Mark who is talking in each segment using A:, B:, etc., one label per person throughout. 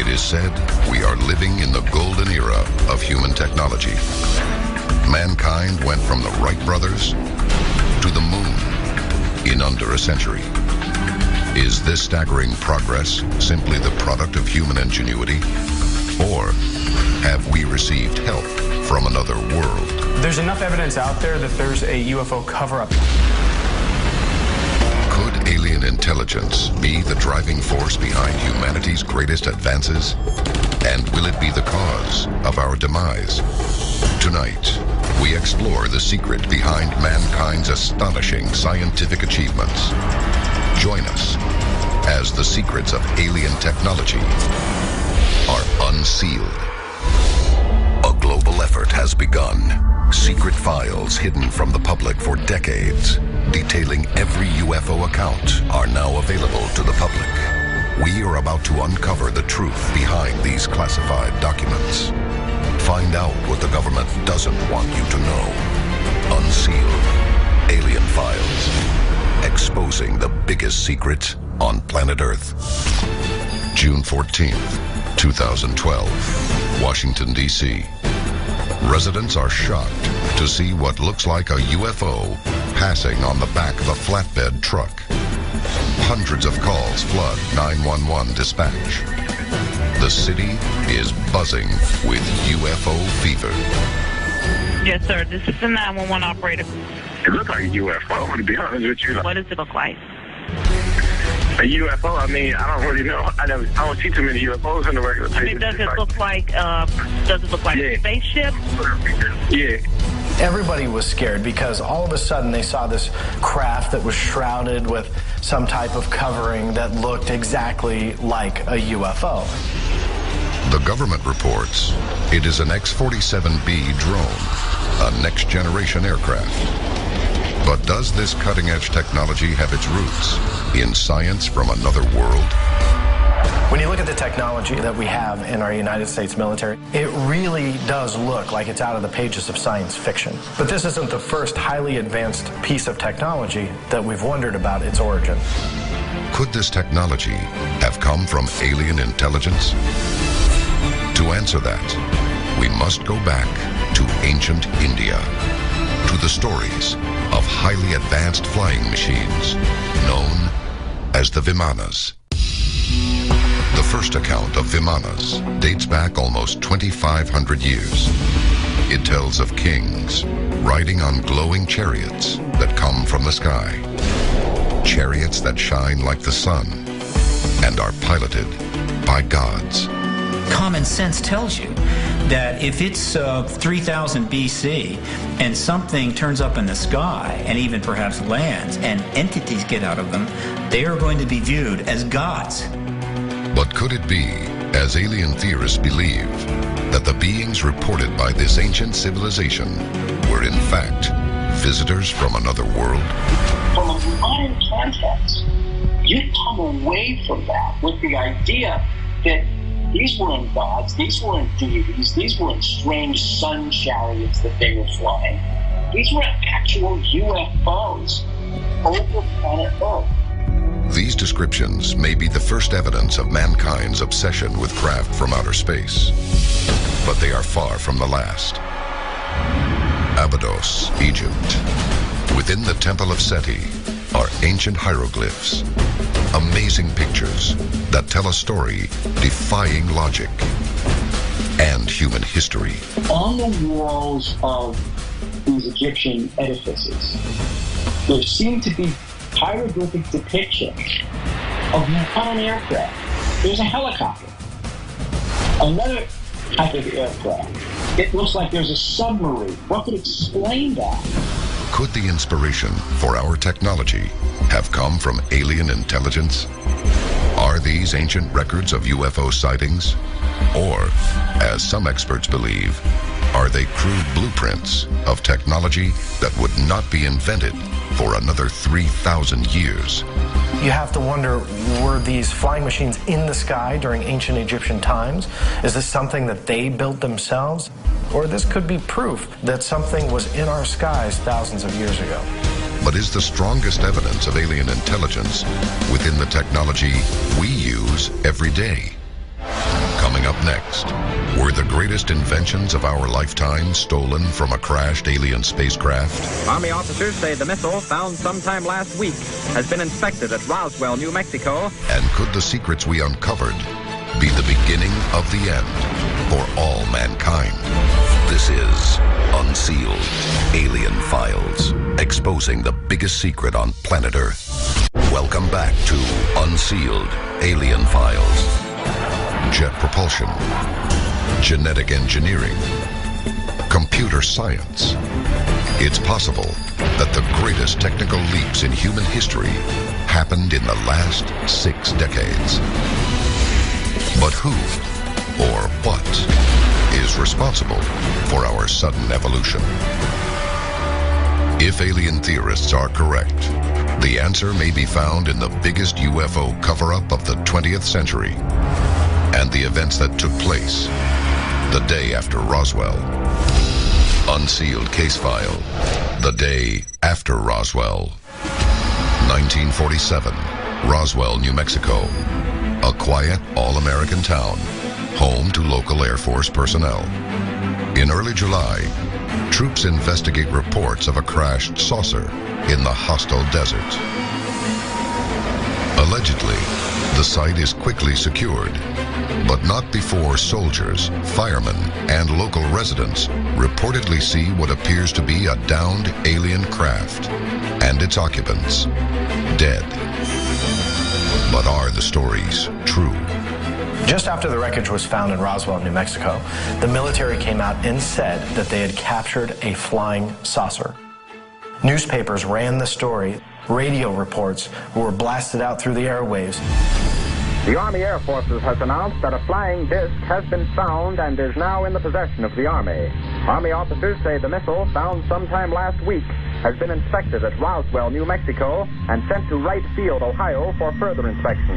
A: It is said we are living in the golden era of human technology. Mankind went from the Wright brothers to the moon in under a century. Is this staggering progress simply the product of human ingenuity? Or have we received help from another world?
B: There's enough evidence out there that there's a UFO cover-up.
A: Could alien intelligence be the driving force behind humanity's greatest advances? And will it be the cause of our demise? Tonight, we explore the secret behind mankind's astonishing scientific achievements. Join us as the secrets of alien technology are unsealed. A global effort has begun. Secret files hidden from the public for decades, detailing every UFO account, are now available to the public. We are about to uncover the truth behind these classified documents. Find out what the government doesn't want you to know. Unsealed Alien Files. Exposing the biggest secrets on planet Earth. June 14th, 2012, Washington, D.C. Residents are shocked to see what looks like a UFO passing on the back of a flatbed truck. Hundreds of calls flood 911 dispatch. The city is buzzing with UFO fever.
C: Yes, sir. This is the 911 operator.
D: It looks like a UFO, to be honest with you.
C: What does it look like?
D: A UFO? I mean, I don't really know. I don't see too many UFOs in the regular
C: I mean, does it look like a spaceship?
D: Yeah.
E: Everybody was scared because all of a sudden they saw this craft that was shrouded with some type of covering that looked exactly like a UFO.
A: The government reports it is an X-47B drone, a next-generation aircraft. But does this cutting-edge technology have its roots in science from another world?
E: When you look at the technology that we have in our United States military, it really does look like it's out of the pages of science fiction. But this isn't the first highly advanced piece of technology that we've wondered about its origin.
A: Could this technology have come from alien intelligence? To answer that, we must go back to ancient India, to the stories of highly advanced flying machines known as the Vimanas. The first account of Vimanas dates back almost 2,500 years. It tells of kings riding on glowing chariots that come from the sky. Chariots that shine like the sun and are piloted by gods.
F: Common sense tells you that if it's 3000 BC and something turns up in the sky and even perhaps lands and entities get out of them, they are going to be viewed as gods.
A: But could it be, as alien theorists believe, that the beings reported by this ancient civilization were in fact visitors from another world?
G: From a modern context, you come away from that with the idea that these weren't gods, these weren't deities, these weren't strange sun chariots that they were flying. These were actual UFOs over planet Earth.
A: These descriptions may be the first evidence of mankind's obsession with craft from outer space, but they are far from the last. Abydos, Egypt. Within the Temple of Seti are ancient hieroglyphs, amazing pictures that tell a story defying logic and human history.
G: On the walls of these Egyptian edifices, there seem to be hieroglyphic depictions of an aircraft. There's a helicopter, another type of aircraft. It looks like there's a submarine. What could explain that?
A: Could the inspiration for our technology have come from alien intelligence? Are these ancient records of UFO sightings? Or, as some experts believe, are they crude blueprints of technology that would not be invented for another 3,000 years?
E: You have to wonder, were these flying machines in the sky during ancient Egyptian times? Is this something that they built themselves? Or this could be proof that something was in our skies thousands of years ago.
A: But is the strongest evidence of alien intelligence within the technology we use every day? Coming up next, were the greatest inventions of our lifetime stolen from a crashed alien spacecraft?
H: Army officers say the missile found sometime last week has been inspected at Roswell, New Mexico.
A: And could the secrets we uncovered be the beginning of the end for all mankind? This is Unsealed Alien Files, exposing the biggest secret on planet Earth. Welcome back to Unsealed Alien Files. Jet propulsion, genetic engineering, computer science. It's possible that the greatest technical leaps in human history happened in the last 6 decades. But who or what is responsible for our sudden evolution? If alien theorists are correct, the answer may be found in the biggest UFO cover-up of the 20th century and the events that took place the day after Roswell. Unsealed Case File, the day after Roswell. 1947, Roswell, New Mexico. A quiet, all-American town, home to local Air Force personnel. In early July, troops investigate reports of a crashed saucer in the hostile desert. Allegedly, the site is quickly secured, but not before soldiers, firemen, and local residents reportedly see what appears to be a downed alien craft and its occupants dead. But are the stories true?
E: Just after the wreckage was found in Roswell, New Mexico, the military came out and said that they had captured a flying saucer. Newspapers ran the story. Radio reports were blasted out through the airwaves.
H: The Army Air Forces has announced that a flying disc has been found and is now in the possession of the Army. Army officers say the missile, found sometime last week, has been inspected at Roswell, New Mexico, and sent to Wright Field, Ohio, for further inspection.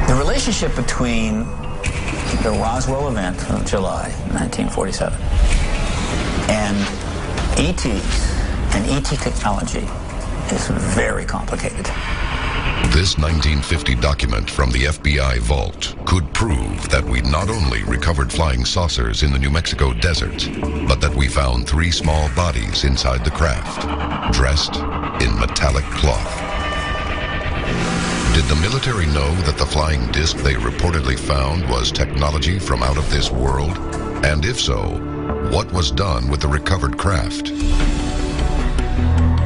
F: The relationship between the Roswell event of July 1947 and ETs and ET technology is very complicated.
A: This 1950 document from the FBI vault could prove that we not only recovered flying saucers in the New Mexico desert, but that we found 3 small bodies inside the craft, dressed in metallic cloth. Did the military know that the flying disc they reportedly found was technology from out of this world? And if so, what was done with the recovered craft?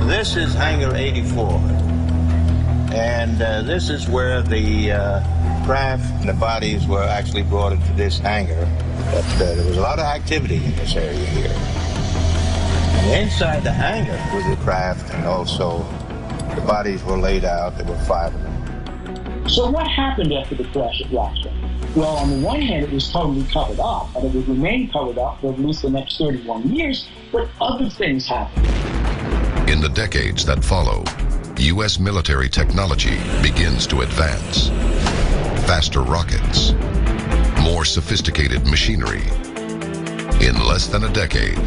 I: This is Hangar 84. And this is where the craft and the bodies were actually brought into this hangar. But there was a lot of activity in this area here. And inside the hangar was the craft, and also the bodies were laid out. There were 5 of them.
G: So what happened after the crash at Roswell? Well, on the one hand, it was totally covered up, and it would remain covered up for at least the next 31 years, but other things happened.
A: In the decades that follow, U.S. military technology begins to advance. Faster rockets, more sophisticated machinery. In less than a decade,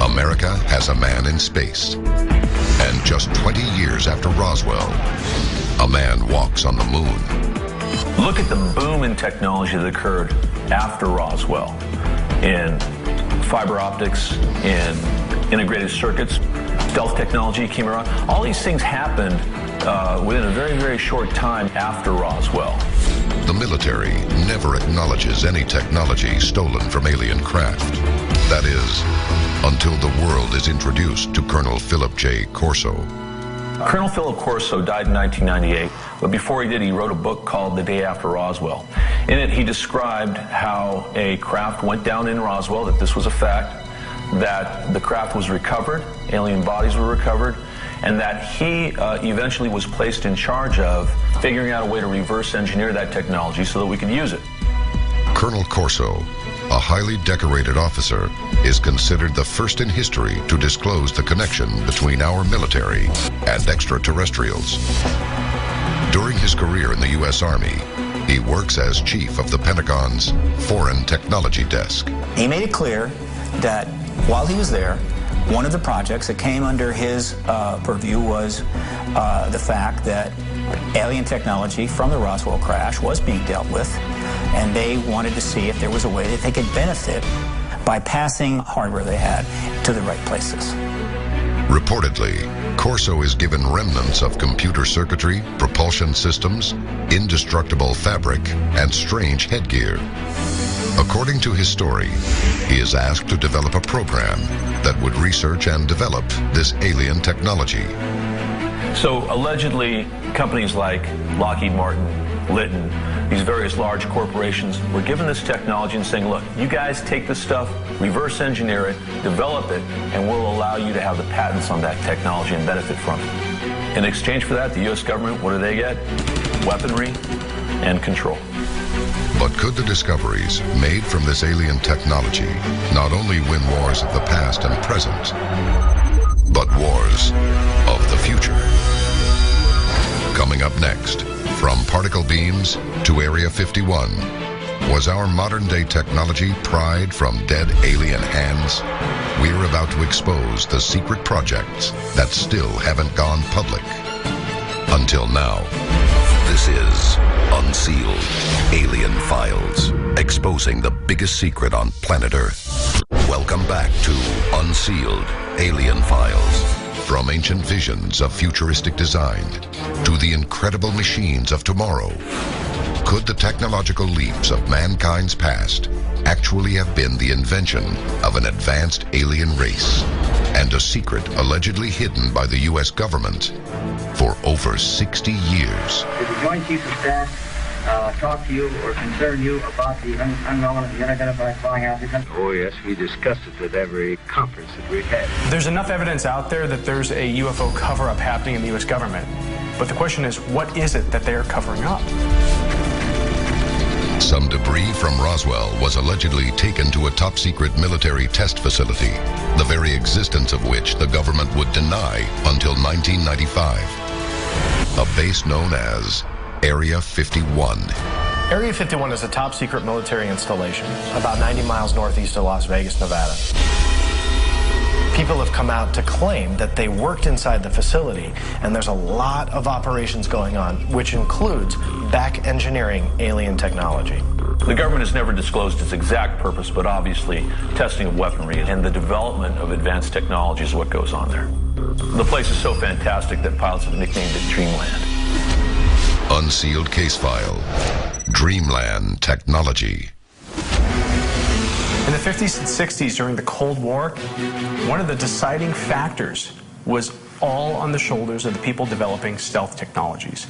A: America has a man in space. And just 20 years after Roswell, a man walks on the moon.
J: Look at the boom in technology that occurred after Roswell in fiber optics, in integrated circuits. Stealth technology came around. All these things happened within a very, very short time after Roswell.
A: The military never acknowledges any technology stolen from alien craft. That is, until the world is introduced to Colonel Philip J. Corso.
J: Colonel Philip Corso died in 1998, but before he did, he wrote a book called The Day After Roswell. In it, he described how a craft went down in Roswell, that this was a fact, that the craft was recovered, alien bodies were recovered, and that he eventually was placed in charge of figuring out a way to reverse engineer that technology so that we could use it.
A: Colonel Corso, a highly decorated officer, is considered the first in history to disclose the connection between our military and extraterrestrials. During his career in the U.S. Army, he works as chief of the Pentagon's Foreign Technology Desk.
F: He made it clear that while he was there, one of the projects that came under his purview was the fact that Alien technology from the Roswell crash was being dealt with, and they wanted to see if there was a way that they could benefit by passing hardware they had to the right places.
A: Reportedly, Corso is given remnants of computer circuitry, propulsion systems, indestructible fabric, and strange headgear. According to his story, he is asked to develop a program that would research and develop this alien technology.
J: So allegedly, companies like Lockheed Martin, Litton, these various large corporations were given this technology and saying, look, you guys take this stuff, reverse engineer it, develop it, and we'll allow you to have the patents on that technology and benefit from it. In exchange for that, the U.S. government, what do they get? Weaponry and control.
A: But could the discoveries made from this alien technology not only win wars of the past and present, but wars of the future? Coming up next, from particle beams to Area 51, was our modern-day technology pried from dead alien hands? We're about to expose the secret projects that still haven't gone public. Until now, this is Unsealed Alien Files, exposing the biggest secret on planet Earth. Welcome back to Unsealed Alien Files. From ancient visions of futuristic design to the incredible machines of tomorrow, could the technological leaps of mankind's past actually have been the invention of an advanced alien race and a secret allegedly hidden by the U.S. government for over 60 years?
K: Did the Joint Chiefs of Staff talk to you or concern you about the unknown and the unidentified flying object?
L: Oh, yes, we discussed it at every conference that we've had.
B: There's enough evidence out there that there's a UFO cover-up happening in the U.S. government. But the question is, what is it that they're covering up?
A: Some debris from Roswell was allegedly taken to a top-secret military test facility, the very existence of which the government would deny until 1995. A base known as Area 51.
E: Area 51 is a top-secret military installation about 90 miles northeast of Las Vegas, Nevada. People have come out to claim that they worked inside the facility, and there's a lot of operations going on, which includes back engineering alien technology.
J: The government has never disclosed its exact purpose, but obviously testing of weaponry and the development of advanced technology is what goes on there. The place is so fantastic that pilots have nicknamed it Dreamland.
A: Unsealed case file. Dreamland technology.
B: In the 50s and 60s, during the Cold War, one of the deciding factors was all on the shoulders of the people developing stealth technologies.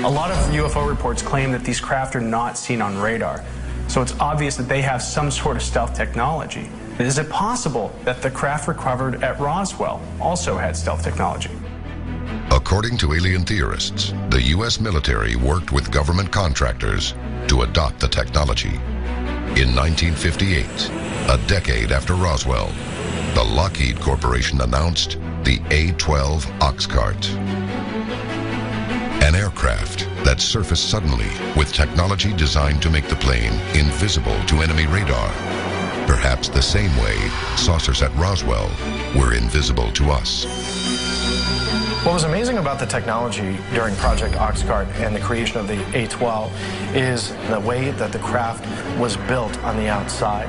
B: A lot of UFO reports claim that these craft are not seen on radar, so it's obvious that they have some sort of stealth technology. Is it possible that the craft recovered at Roswell also had stealth technology?
A: According to alien theorists, the U.S. military worked with government contractors to adopt the technology. In 1958, a decade after Roswell, the Lockheed Corporation announced the A-12 Oxcart, an aircraft that surfaced suddenly with technology designed to make the plane invisible to enemy radar, perhaps the same way saucers at Roswell were invisible to us.
E: What was amazing about the technology during Project Oxcart and the creation of the A-12 is the way that the craft was built on the outside.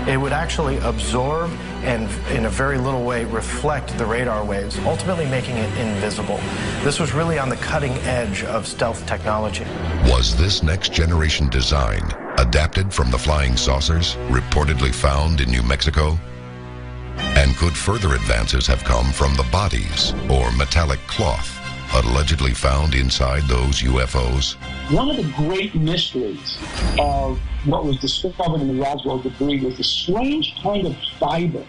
E: It would actually absorb and, in a very little way, reflect the radar waves, ultimately making it invisible. This was really on the cutting edge of stealth technology.
A: Was this next-generation design adapted from the flying saucers reportedly found in New Mexico? And could further advances have come from the bodies or metallic cloth allegedly found inside those UFOs?
G: One of the great mysteries of what was discovered in the Roswell debris was the strange kind of fiber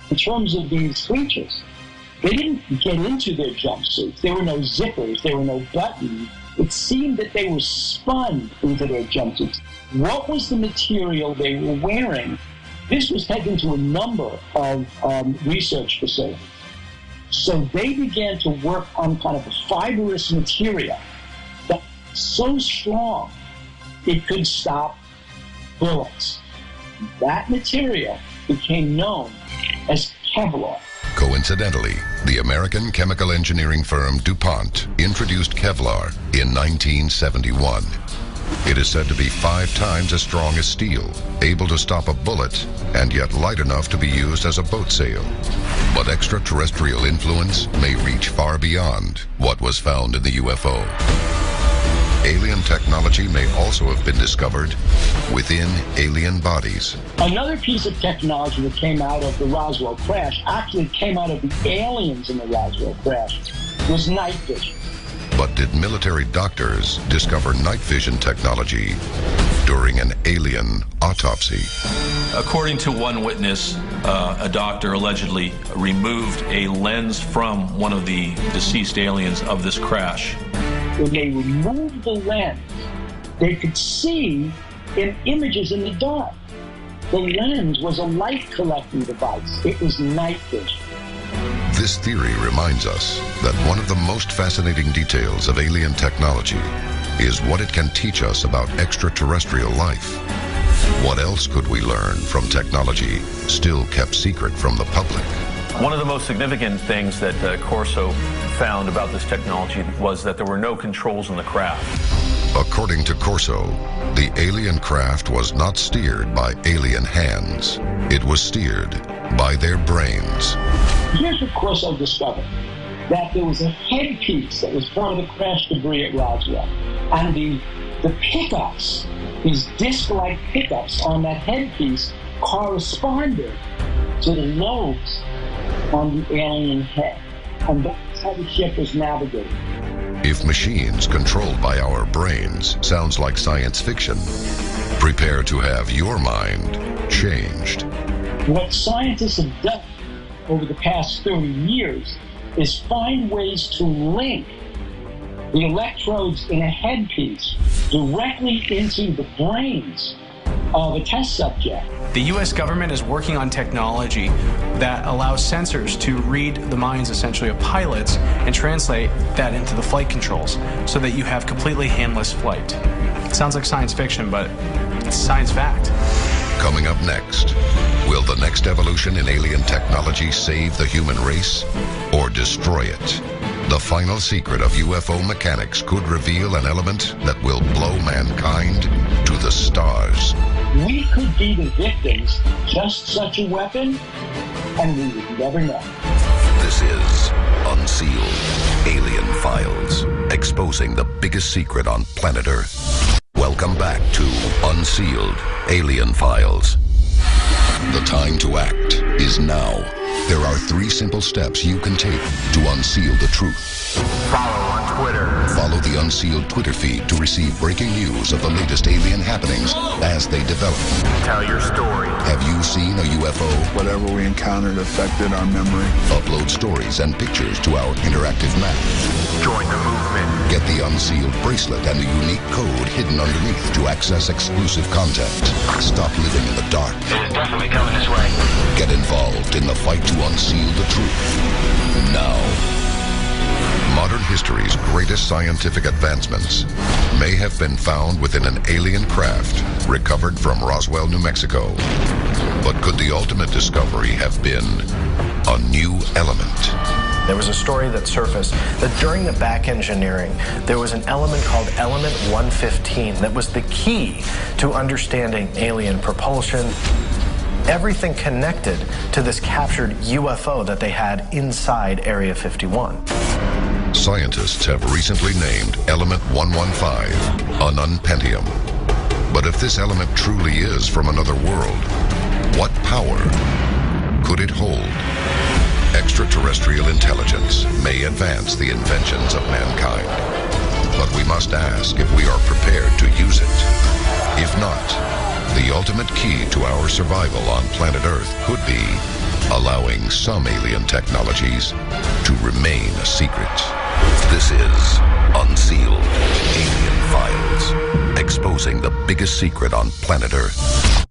G: in terms of these creatures. They didn't get into their jumpsuits. There were no zippers. There were no buttons. It seemed that they were spun into their jumpsuits. What was the material they were wearing? This was taken to a number of research facilities. So they began to work on kind of a fibrous material that was so strong it could stop bullets. That material became known as Kevlar.
A: Coincidentally, the American chemical engineering firm DuPont introduced Kevlar in 1971. It is said to be 5 times as strong as steel, able to stop a bullet, and yet light enough to be used as a boat sail. But extraterrestrial influence may reach far beyond what was found in the UFO. Alien technology may also have been discovered within alien bodies.
G: Another piece of technology that came out of the Roswell crash, actually came out of the aliens in the Roswell crash, was night vision.
A: But did military doctors discover night vision technology during an alien autopsy?
J: According to one witness, a doctor allegedly removed a lens from one of the deceased aliens of this crash.
G: When they removed the lens, they could see images in the dark. The lens was a light collecting device. It was night vision.
A: This theory reminds us that one of the most fascinating details of alien technology is what it can teach us about extraterrestrial life. What else could we learn from technology still kept secret from the public?
J: One of the most significant things that Corso found about this technology was that there were no controls in the craft.
A: According to Corso, the alien craft was not steered by alien hands. It was steered by their brains.
G: Here's what Corso discovered, that there was a headpiece that was part of the crash debris at Roswell. And the pickups, these disc-like pickups on that headpiece corresponded to the lobes on the alien head. And that's how the ship was navigating.
A: If machines controlled by our brains sounds like science fiction, prepare to have your mind changed.
G: What scientists have done over the past 30 years is find ways to link the electrodes in a headpiece directly into the brains of a test subject.
B: The U.S. government is working on technology that allows sensors to read the minds, essentially, of pilots and translate that into the flight controls so that you have completely handless flight. It sounds like science fiction, but it's science fact.
A: Coming up next, will the next evolution in alien technology save the human race or destroy it? The final secret of UFO mechanics could reveal an element that will blow mankind to the stars.
G: We could be the victims of just such a weapon, and we would never know.
A: This is Unsealed Alien Files, exposing the biggest secret on planet Earth. Welcome back to Unsealed Alien Files. The time to act is now. There are 3 simple steps you can take to unseal the truth.
M: Follow on Twitter.
A: Follow the Unsealed Twitter feed to receive breaking news of the latest alien happenings as they develop.
M: Tell your story.
A: Have you seen a UFO?
N: Whatever we encountered affected our memory.
A: Upload stories and pictures to our interactive map.
M: Join the movement.
A: Get the Unsealed bracelet and the unique code hidden underneath to access exclusive content. Stop living in the dark.
M: It is definitely coming this way.
A: Get involved in the fight to unseal the truth. Now. Modern history's greatest scientific advancements may have been found within an alien craft recovered from Roswell, New Mexico. But could the ultimate discovery have been a new element?
E: There was a story that surfaced that during the back engineering, there was an element called element 115 that was the key to understanding alien propulsion, everything connected to this captured UFO that they had inside Area 51.
A: Scientists have recently named element 115 an unpentium. But if this element truly is from another world, what power could it hold? Extraterrestrial intelligence may advance the inventions of mankind, but we must ask if we are prepared to use it. If not, the ultimate key to our survival on planet Earth could be allowing some alien technologies to remain a secret. This is Unsealed Alien Files, exposing the biggest secret on planet Earth.